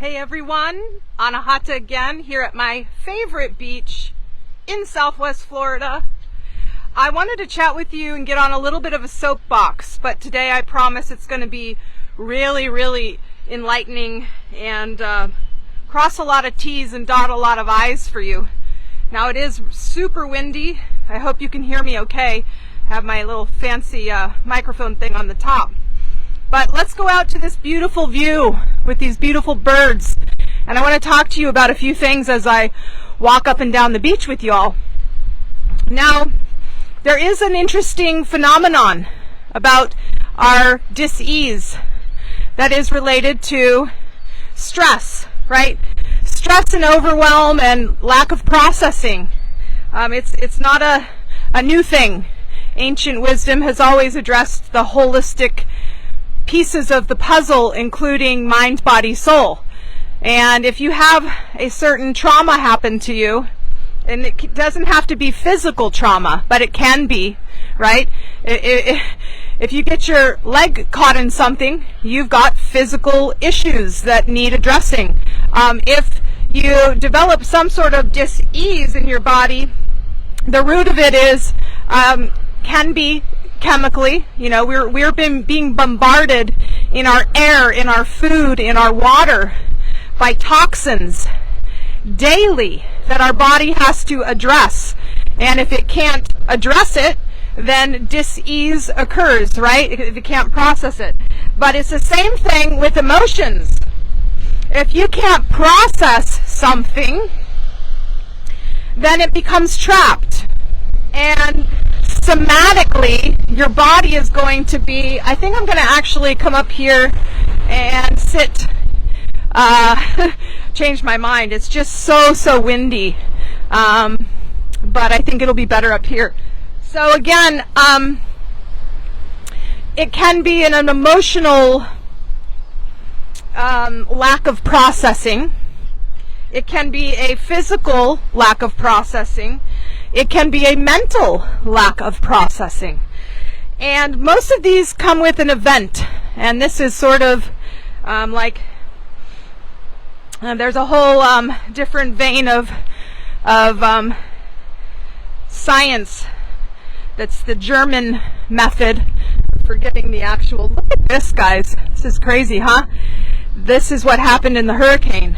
Hey everyone, Anahata again here at my favorite beach in Southwest Florida. I wanted to chat with you and get on a little bit of a soapbox, but today I promise it's going to be really enlightening and cross a lot of T's and dot a lot of I's for you. Now it is super windy. I hope you can hear me okay. I have my little fancy microphone thing on the top. But let's go out to this beautiful view with these beautiful birds. And I want to talk to you about a few things as I walk up and down the beach with y'all. Now, there is an interesting phenomenon about our dis-ease that is related to stress, right? Stress and overwhelm and lack of processing. It's not a new thing. Ancient wisdom has always addressed the holistic pieces of the puzzle, including mind, body, soul. And if you have a certain trauma happen to you, and it doesn't have to be physical trauma, but it can be, right? If you get your leg caught in something, you've got physical issues that need addressing. If you develop some sort of dis-ease in your body, the root of it is can be chemically. You know, we're being bombarded in our air, in our food, in our water by toxins daily that our body has to address. And if it can't address it, then dis-ease occurs, right? If it can't process it. But it's the same thing with emotions. If you can't process something, then it becomes trapped. And somatically, your body is going to be, I think I'm going to actually come up here and sit, change my mind. It's just so windy. But I think it'll be better up here. So again, it can be an emotional lack of processing. It can be a physical lack of processing. It can be a mental lack of processing. And most of these come with an event. And this is sort of there's a whole different vein of science. That's the German method. Forgetting the actual, look at this, guys. This is crazy, huh? This is what happened in the hurricane.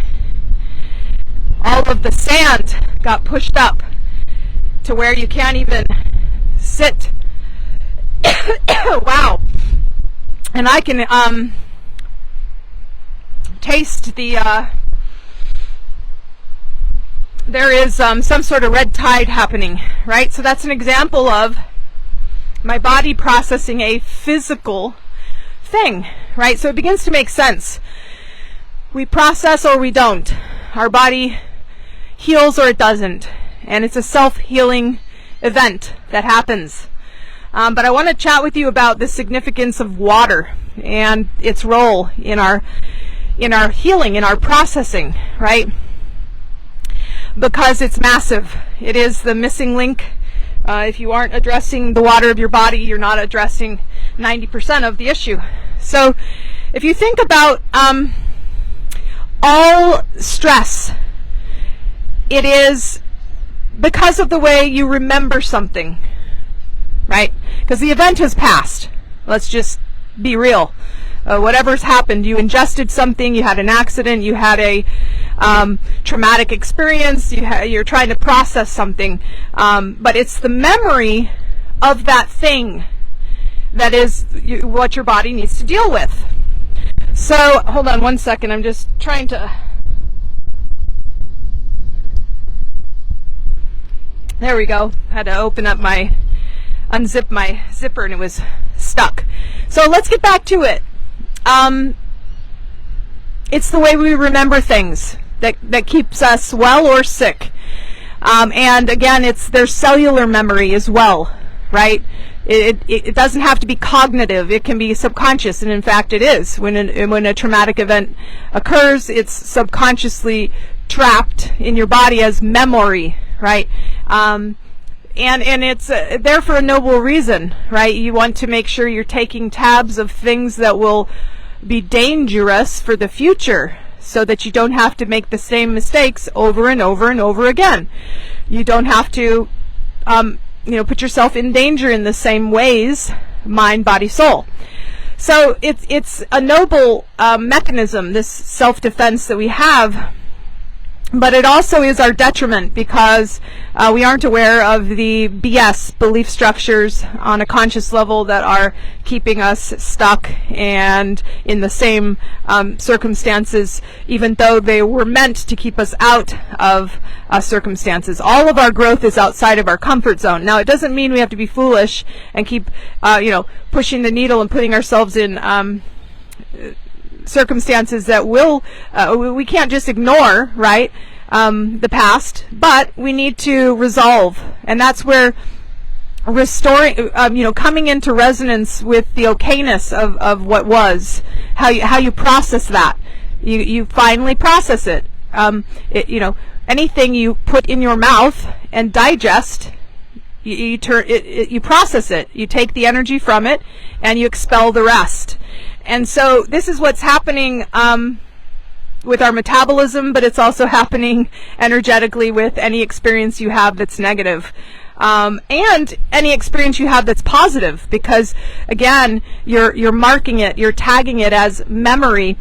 All of the sand got pushed up to where you can't even sit. Wow. And I can taste the there is some sort of red tide happening, right? So that's an example of my body processing a physical thing, right? So it begins to make sense. We process or we don't. Our body heals or it doesn't. And it's a self-healing event that happens. But I want to chat with you about the significance of water and its role in our healing, in our processing, right? Because it's massive. It is the missing link. If you aren't addressing the water of your body, you're not addressing 90% of the issue. So if you think about all stress, it is because of the way you remember something, right? Because the event has passed. Let's just be real. Whatever's happened, you ingested something, you had an accident, you had a traumatic experience, you're trying to process something, but it's the memory of that thing that is what your body needs to deal with. So, hold on one second, I'm just trying to... There we go. I had to unzip my zipper and it was stuck. So let's get back to it. It's the way we remember things that keeps us well or sick. And again, there's cellular memory as well, right? It doesn't have to be cognitive. It can be subconscious, and in fact it is. When a traumatic event occurs, it's subconsciously trapped in your body as memory, right? And it's there for a noble reason, right? You want to make sure you're taking tabs of things that will be dangerous for the future. so that you don't have to make the same mistakes over and over and over again. You don't have to put yourself in danger in the same ways, mind, body, soul. So it's a noble mechanism, this self-defense that we have, but it also is our detriment because we aren't aware of the BS belief structures on a conscious level that are keeping us stuck and in the same circumstances, even though they were meant to keep us out of circumstances. All of our growth is outside of our comfort zone. Now, it doesn't mean we have to be foolish and keep pushing the needle and putting ourselves in circumstances that we can't just ignore, right? The past, but we need to resolve, and that's where restoring, coming into resonance with the okayness of what was, how you process that. You finally process it. Anything you put in your mouth and digest, you process it. You take the energy from it and you expel the rest. And so this is what's happening with our metabolism, but it's also happening energetically with any experience you have that's negative. And any experience you have that's positive, because again, you're marking it, you're tagging it as memory.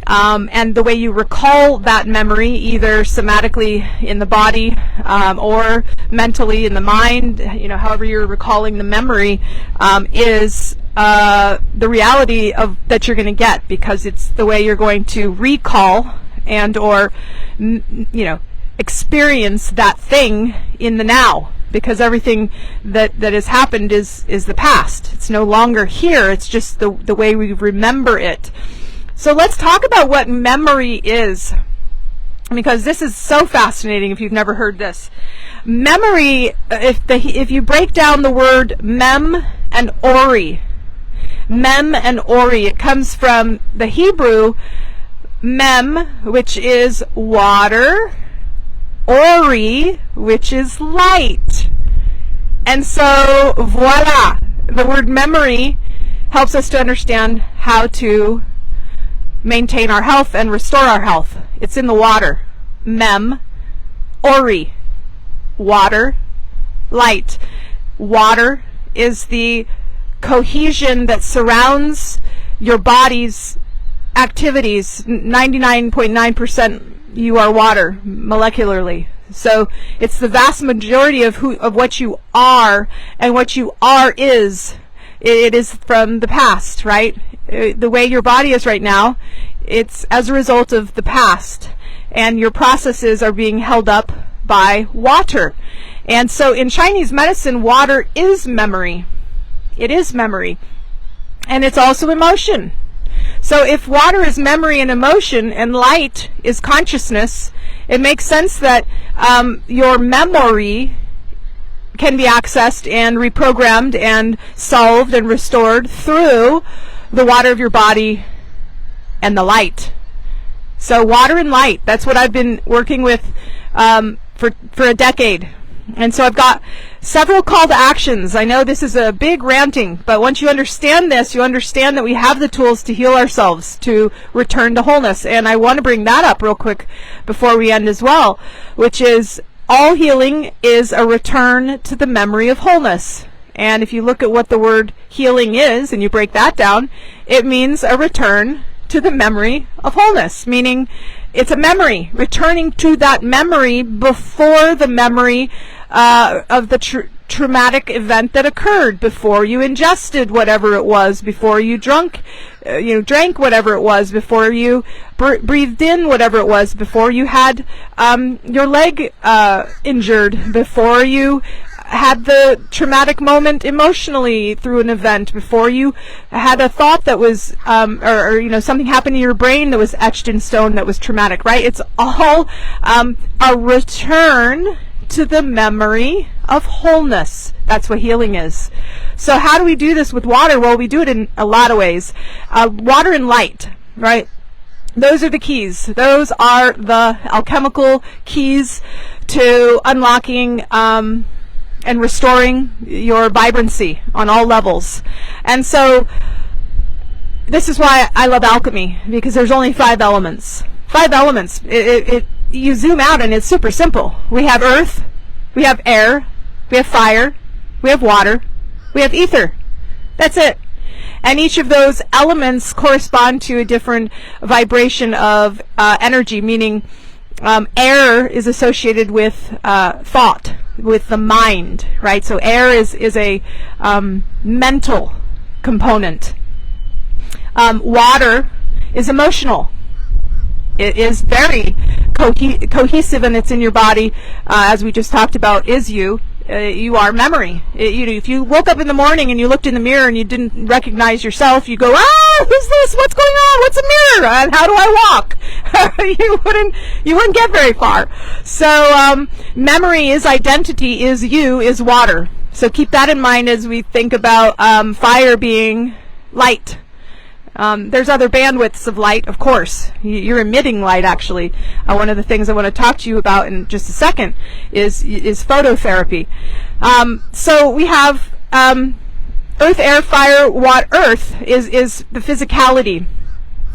And the way you recall that memory, either somatically in the body or mentally in the mind, however you're recalling the memory, is the reality of that you're going to get, because it's the way you're going to recall and or experience that thing in the now, because everything that has happened is the past. It's no longer here. It's just the way we remember it. So let's talk about what memory is, because this is so fascinating if you've never heard this. Memory, if you break down the word mem and ori, it comes from the Hebrew mem, which is water, ori, which is light. And so, voila, the word memory helps us to understand how to maintain our health and restore our health. It's in the water. Mem, ori, water, light. Water is the cohesion that surrounds your body's activities. 99.9% you are water molecularly. So it's the vast majority of what you are, and what you are is. It is from the past, right? The way your body is right now, it's as a result of the past, and your processes are being held up by water. And so in Chinese medicine, water is memory. It is memory. And it's also emotion. So if water is memory and emotion, and light is consciousness, it makes sense that your memory can be accessed and reprogrammed and solved and restored through the water of your body and the light. So water and light, that's what I've been working with for a decade. And so I've got several call to actions. I know this is a big ranting, but once you understand this, you understand that we have the tools to heal ourselves, to return to wholeness. And I want to bring that up real quick before we end as well, which is all healing is a return to the memory of wholeness. And if you look at what the word healing is, and you break that down, it means a return to the memory of wholeness, meaning it's a memory, returning to that memory before the memory of the traumatic event that occurred, before you ingested whatever it was, before you drank whatever it was, before you breathed in whatever it was, before you had your leg injured, before you had the traumatic moment emotionally through an event, before you had a thought that was or something happened in your brain that was etched in stone that was traumatic, right? It's all a return to the memory of wholeness. That's what healing is. So how do we do this with water? Well, we do it in a lot of ways. Water and light, right? Those are the keys. Those are the alchemical keys to unlocking and restoring your vibrancy on all levels. And so this is why I love alchemy, because there's only 5 elements. 5 elements. You zoom out and it's super simple. We have earth, we have air, we have fire, we have water, we have ether. That's it. And each of those elements correspond to a different vibration of energy, meaning air is associated with thought, with the mind, right? So air is a mental component. Water is emotional. It is very cohesive, and it's in your body, as we just talked about, is you. You are memory. If you woke up in the morning and you looked in the mirror and you didn't recognize yourself, you go, who's this? What's going on? What's a mirror? And how do I walk? you wouldn't get very far. So memory is identity, is you, is water. So keep that in mind as we think about fire being light. There's other bandwidths of light, of course. You're emitting light, actually. One of the things I want to talk to you about in just a second is phototherapy. So we have earth, air, fire, water. Earth is the physicality,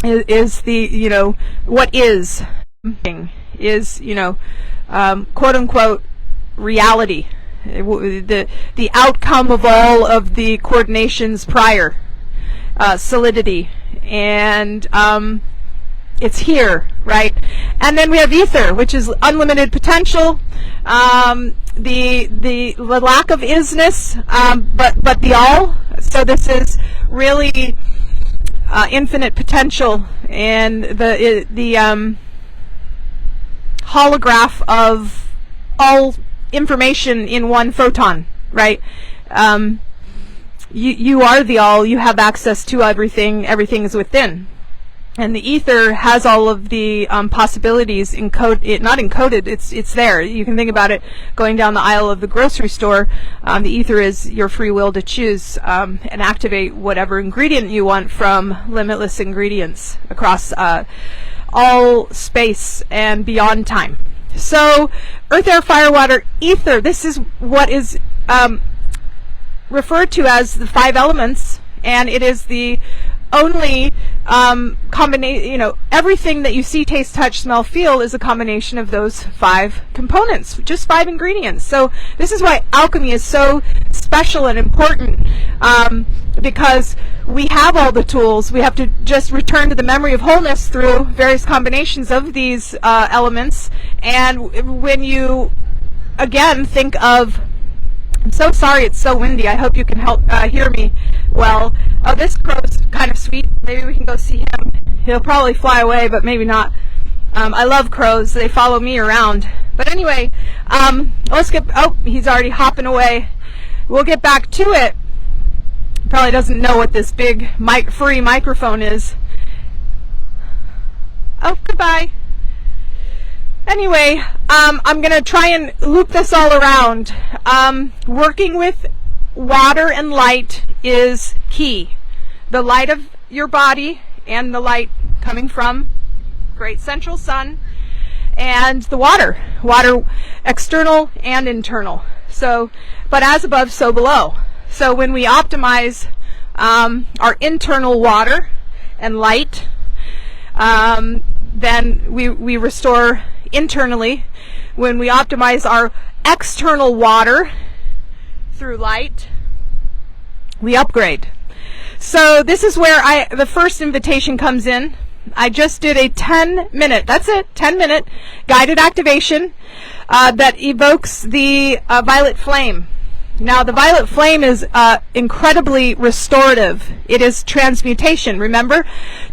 is the, what is quote unquote reality, the outcome of all of the coordinations prior. Solidity, and it's here, right? And then we have ether, which is unlimited potential, the lack of isness, but the all. So this is really infinite potential, and the holograph of all information in one photon, right? You are the all. You have access to everything. Everything is within. And the ether has all of the possibilities not encoded. It's there. You can think about it going down the aisle of the grocery store. The ether is your free will to choose and activate whatever ingredient you want from limitless ingredients across all space and beyond time. So, earth, air, fire, water, ether. This is what is referred to as the 5 elements, and it is the only combination. Everything that you see, taste, touch, smell, feel is a combination of those 5 components, just 5 ingredients. So this is why alchemy is so special and important, because we have all the tools. We have to just return to the memory of wholeness through various combinations of these elements. And when you again think of, I'm so sorry, it's so windy. I hope you can help hear me well. Oh, this crow's kind of sweet. Maybe we can go see him. He'll probably fly away, but maybe not. I love crows. They follow me around. But anyway, let's get... Oh, he's already hopping away. We'll get back to it. He probably doesn't know what this big furry microphone is. Oh, goodbye. Anyway, I'm going to try and loop this all around. Working with water and light is key. The light of your body and the light coming from great central sun, and the water external and internal. So, but as above, so below. So when we optimize our internal water and light, then we restore internally. When we optimize our external water through light, we upgrade. So this is where the first invitation comes in. I just did a 10-minute, that's it, 10-minute guided activation that evokes the violet flame. Now, the violet flame is incredibly restorative. It is transmutation. Remember,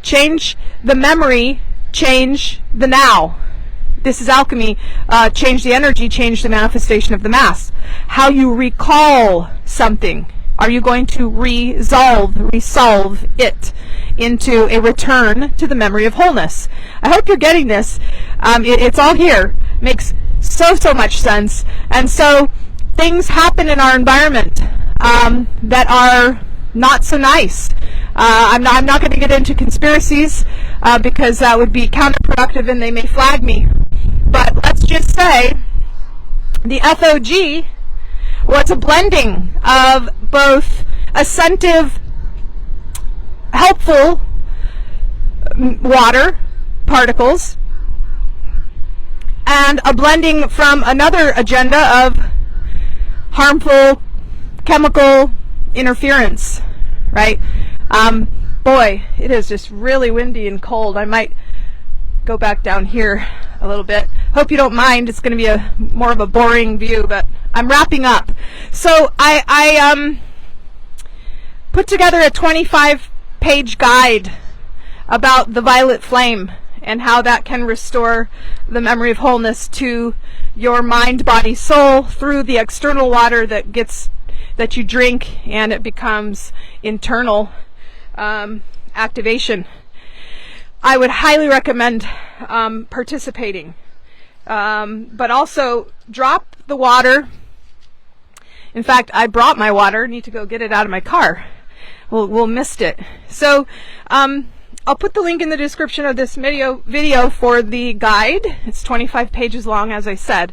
change the memory, change the now. This is alchemy. Change the energy, change the manifestation of the mass. How you recall something. Are you going to resolve it into a return to the memory of wholeness? I hope you're getting this. It's all here. Makes so much sense. And so things happen in our environment that are not so nice. I'm not going to get into conspiracies because that would be counterproductive and they may flag me. But let's just say the FOG was a blending of both ascensive, helpful water particles and a blending from another agenda of harmful chemical interference, right? Boy, it is just really windy and cold. I might go back down here a little bit. Hope you don't mind. It's going to be more of a boring view, but I'm wrapping up. So I put together a 25-page guide about the violet flame and how that can restore the memory of wholeness to your mind, body, soul through the external water that you drink, and it becomes internal activation. I would highly recommend participating, but also drop the water. In fact, I brought my water. Need to go get it out of my car. We'll missed it. So I'll put the link in the description of this video for the guide. It's 25 pages long, as I said,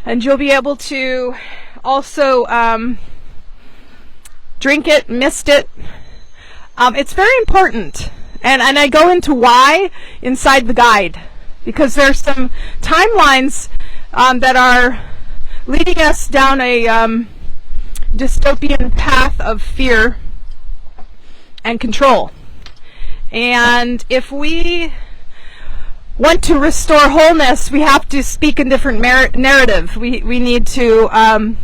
and you'll be able to also drink it, mist it. It's very important, and I go into why inside the guide, because there's some timelines that are leading us down a dystopian path of fear and control. And if we want to restore wholeness, we have to speak a different narrative. We need to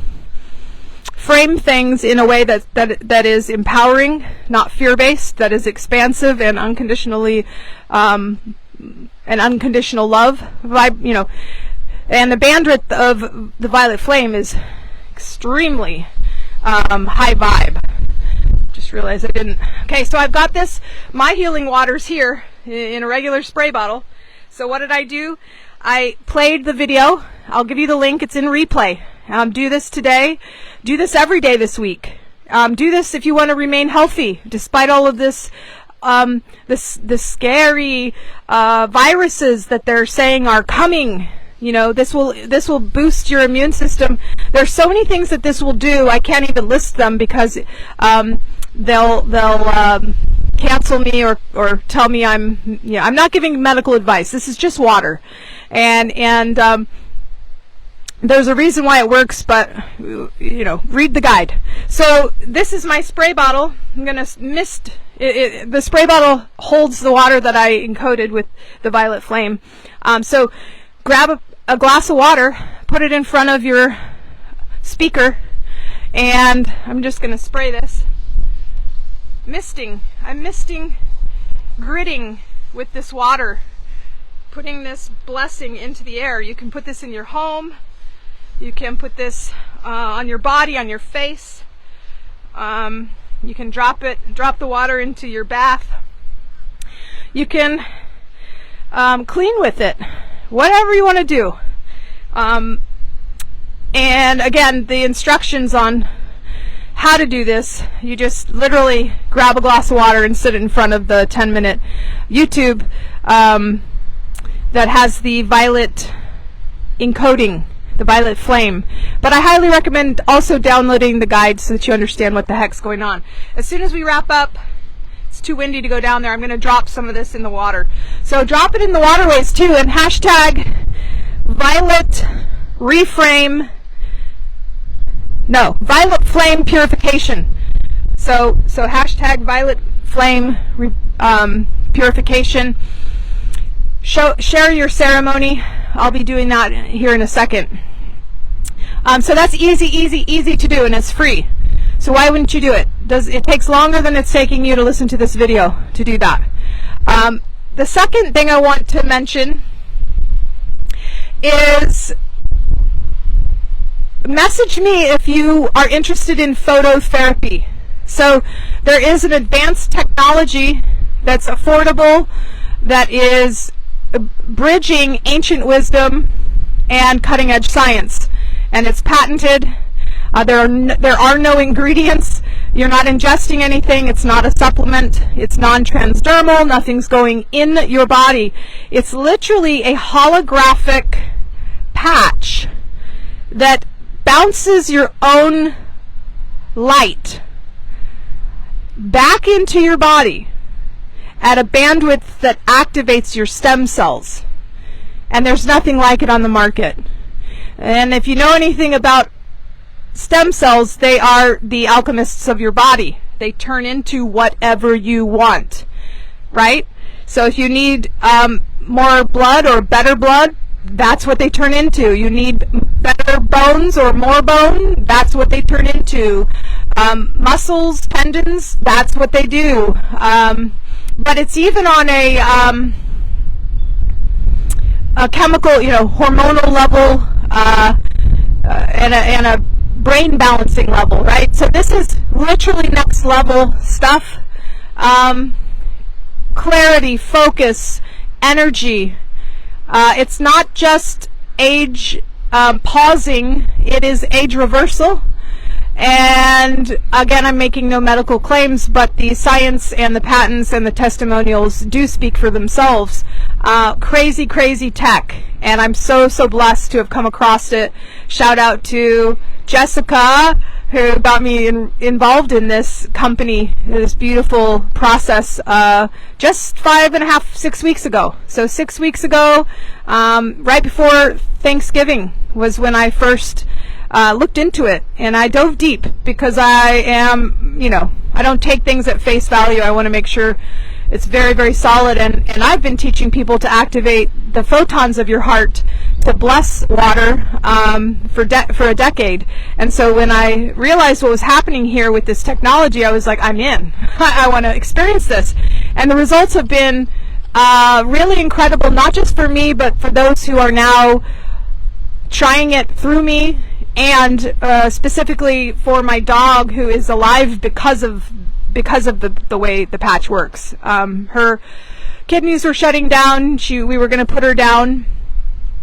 frame things in a way that is empowering, not fear-based, that is expansive and unconditionally and unconditional love. And the bandwidth of the violet flame is extremely high vibe. Just realized I didn't. Okay, so I've got my healing waters here in a regular spray bottle. So what did I do? I played the video. I'll give you the link. It's in replay. Do this today. Do this every day this week. Do this if you want to remain healthy, despite all of this, the scary viruses that they're saying are coming. This will boost your immune system. There's so many things that this will do. I can't even list them because they'll cancel me or tell me I'm not giving medical advice. This is just water, and there's a reason why it works, but read the guide. So this is my spray bottle. I'm gonna mist it. The spray bottle holds the water that I encoded with the violet flame. So grab a glass of water, put it in front of your speaker, and I'm just gonna spray this. Misting. I'm misting, gritting with this water, putting this blessing into the air. You can put this in your home. You can put this on your body, on your face. You can drop the water into your bath. You can clean with it, whatever you want to do. And again, the instructions on how to do this, you just literally grab a glass of water and sit it in front of the 10-minute YouTube that has the violet encoding, the violet flame. But I highly recommend also downloading the guide so that you understand what the heck's going on. As soon as we wrap up, it's too windy to go down there, I'm going to drop some of this in the water. So drop it in the waterways too, and hashtag violet flame purification. So hashtag violet flame purification. Share your ceremony. I'll be doing that here in a second. So that's easy to do, and it's free. So why wouldn't you do it? It takes longer than it's taking you to listen to this video to do that. The second thing I want to mention is message me if you are interested in phototherapy. So there is an advanced technology that's affordable, that is bridging ancient wisdom and cutting-edge science, and it's patented. There are no ingredients. You're not ingesting anything. It's not a supplement. It's non-transdermal. Nothing's going in your body. It's literally a holographic patch that bounces your own light back into your body at a bandwidth that activates your stem cells and there's nothing like it on the market. And if you know anything about stem cells, they are the alchemists of your body. They turn into whatever you want, right? So if you need more blood or better blood, that's what they turn into. You need better bones or more bone, that's what they turn into. Muscles, tendons, that's what they do. But it's even on a chemical, hormonal level and a brain balancing level, right? So this is literally next level stuff. Clarity, focus, energy. It's not just age pausing, it is age reversal. And again, I'm making no medical claims, but the science and the patents and the testimonials do speak for themselves. Crazy, crazy tech. And I'm so, so blessed to have come across it. Shout out to Jessica, who got me involved in this company, this beautiful process, just 5.5, 6 weeks ago. So 6 weeks ago, right before Thanksgiving was when I first looked into it, and I dove deep because I am, I don't take things at face value. I want to make sure it's very, very solid, and I've been teaching people to activate the photons of your heart to bless water for a decade. And so when I realized what was happening here with this technology, I was like, I'm in. I want to experience this. And the results have been really incredible, not just for me, but for those who are now trying it through me, and specifically for my dog, who is alive because of the way the patch works. Her kidneys were shutting down. We were going to put her down,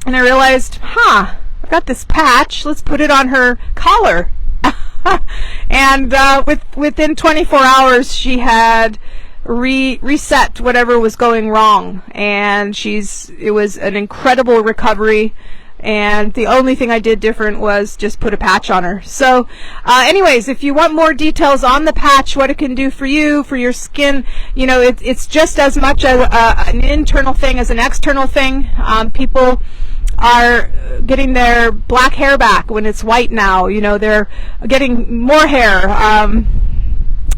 and I realized, I've got this patch. Let's put it on her collar. And within 24 hours, she had reset whatever was going wrong, and it was an incredible recovery. And the only thing I did different was just put a patch on her. So anyways, if you want more details on the patch, what it can do for you, for your skin, it's just as much an internal thing as an external thing. People are getting their black hair back when it's white now. They're getting more hair.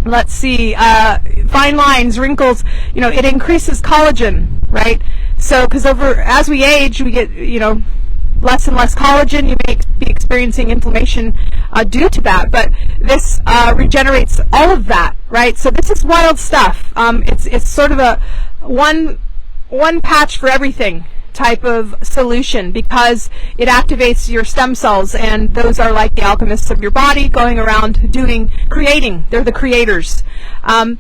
Let's see, fine lines, wrinkles. It increases collagen, right? So because as we age, we get, less and less collagen. You may be experiencing inflammation due to that, but this regenerates all of that, right? So this is wild stuff. It's sort of a one patch for everything type of solution, because it activates your stem cells, and those are like the alchemists of your body, going around creating. They're the creators. So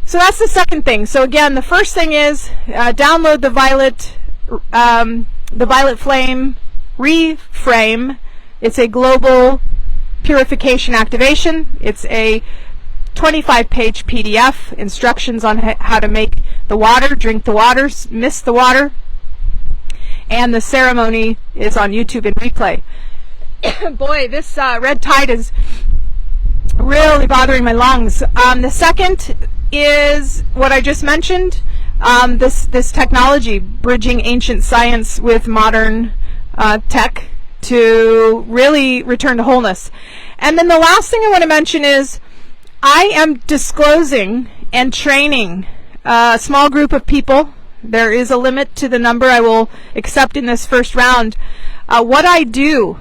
that's the second thing. So again, the first thing is download the Violet Flame Reframe. It's a global purification activation. It's a 25-page PDF, instructions on how to make the water, drink the water, mist the water, and the ceremony is on YouTube in replay. Boy, this red tide is really bothering my lungs. The second is what I just mentioned. This technology, bridging ancient science with modern tech to really return to wholeness. And then the last thing I want to mention is I am disclosing and training a small group of people. There is a limit to the number I will accept in this first round. What I do,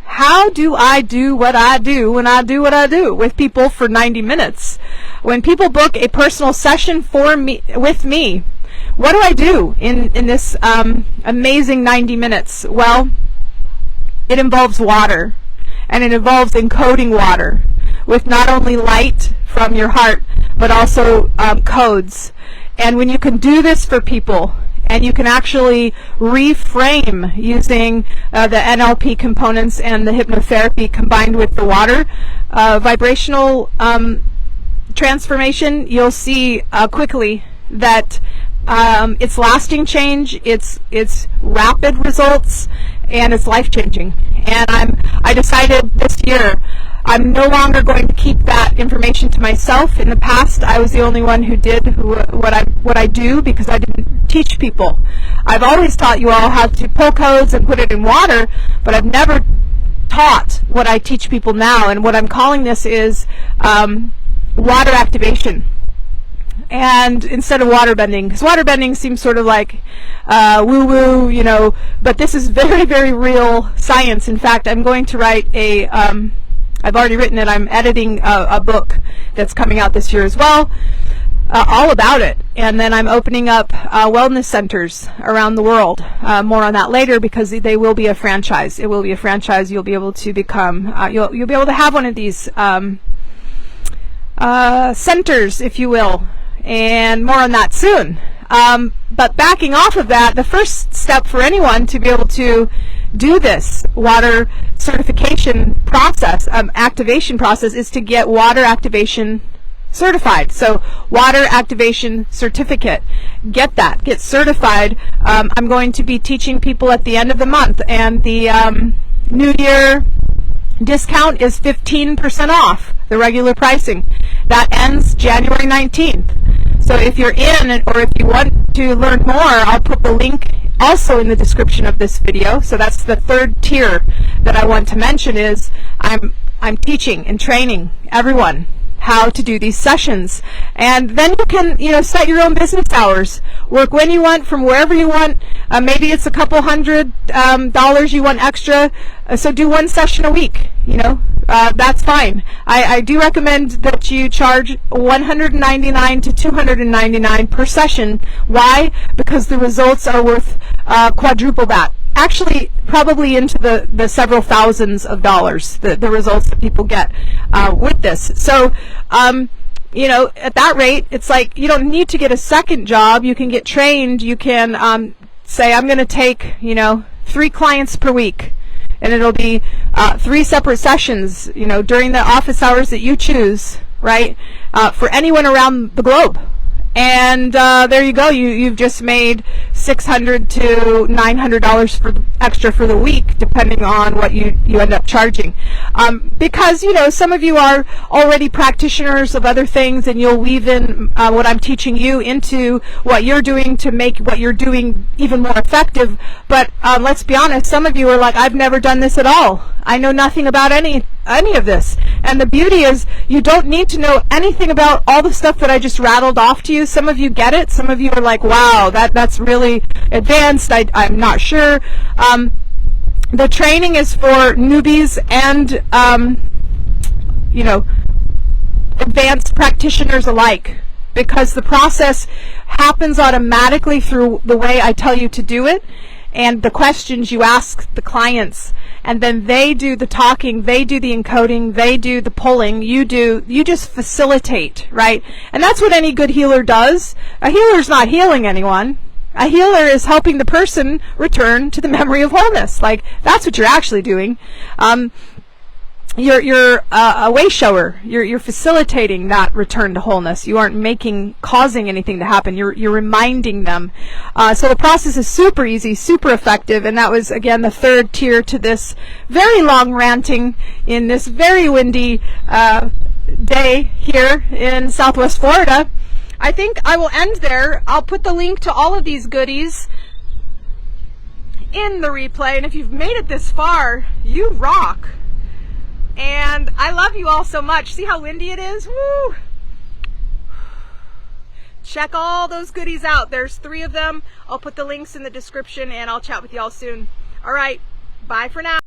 how do I do what I do when I do what I do with people for 90 minutes? When people book a personal session with me, what do I do in this amazing 90 minutes? Well, it involves water, and it involves encoding water with not only light from your heart, but also codes. And when you can do this for people, and you can actually reframe using the NLP components and the hypnotherapy combined with the water, vibrational transformation, you'll see quickly that it's lasting change, it's rapid results, and it's life-changing. And I decided this year I'm no longer going to keep that information to myself. In the past, I was the only one who did what I do, because I didn't teach people. I've always taught you all how to pull codes and put it in water, but I've never taught what I teach people now, and what I'm calling this is water activation. And instead of water bending, because water bending seems sort of like woo-woo, you know, but this is very, very real science. In fact, I'm going to write a, I've already written it, I'm editing a book that's coming out this year as well, all about it. And then I'm opening up wellness centers around the world. More on that later, because they will be a franchise. It will be a franchise. You'll be able to become, you'll be able to have one of these centers, if you will. And more on that soon. But backing off of that, the first step for anyone to be able to do this water certification process, activation process, is to get water activation certified. So water activation certificate. Get that. Get certified. I'm going to be teaching people at the end of the month, and the New Year discount is 15% off the regular pricing. That ends January 19th. So if you're in, or if you want to learn more, I'll put the link also in the description of this video. So that's the third tier that I want to mention, is I'm teaching and training everyone how to do these sessions. And then you can, you know, set your own business hours. Work when you want, from wherever you want. Maybe it's a couple $100 you want extra. So do one session a week, you know. That's fine. I do recommend that you charge $199 to $299 per session. Why? Because the results are worth quadruple that. Actually, probably into the several thousands of dollars, the results that people get with this. So, you know, at that rate, it's like you don't need to get a second job. You can get trained. You can say, I'm going to take, you know, 3 clients per week. And it'll be 3 separate sessions, you know, during the office hours that you choose, right, for anyone around the globe. And there you go. You've just made $600 to $900 extra for the week, depending on what you end up charging. Because, you know, some of you are already practitioners of other things, and you'll weave in what I'm teaching you into what you're doing to make what you're doing even more effective. But let's be honest, some of you are like, I've never done this at all. I know nothing about any of this. And the beauty is, you don't need to know anything about all the stuff that I just rattled off to you. Some of you get it. Some of you are like, wow, that's really advanced. I'm not sure. The training is for newbies and, you know, advanced practitioners alike, because the process happens automatically through the way I tell you to do it, and the questions you ask the clients, and then they do the talking, they do the encoding, they do the pulling, you just facilitate, right? And that's what any good healer does. A healer's not healing anyone. A healer is helping the person return to the memory of wholeness. Like, that's what you're actually doing. You're a way shower. You're facilitating that return to wholeness. You aren't causing anything to happen. You're reminding them. So the process is super easy, super effective, and that was, again, the third tier to this very long ranting in this very windy day here in Southwest Florida. I think I will end there. I'll put the link to all of these goodies in the replay, and if you've made it this far, you rock. And I love you all so much. See how windy it is? Woo! Check all those goodies out. There's 3 of them. I'll put the links in the description, and I'll chat with you all soon. All right. Bye for now.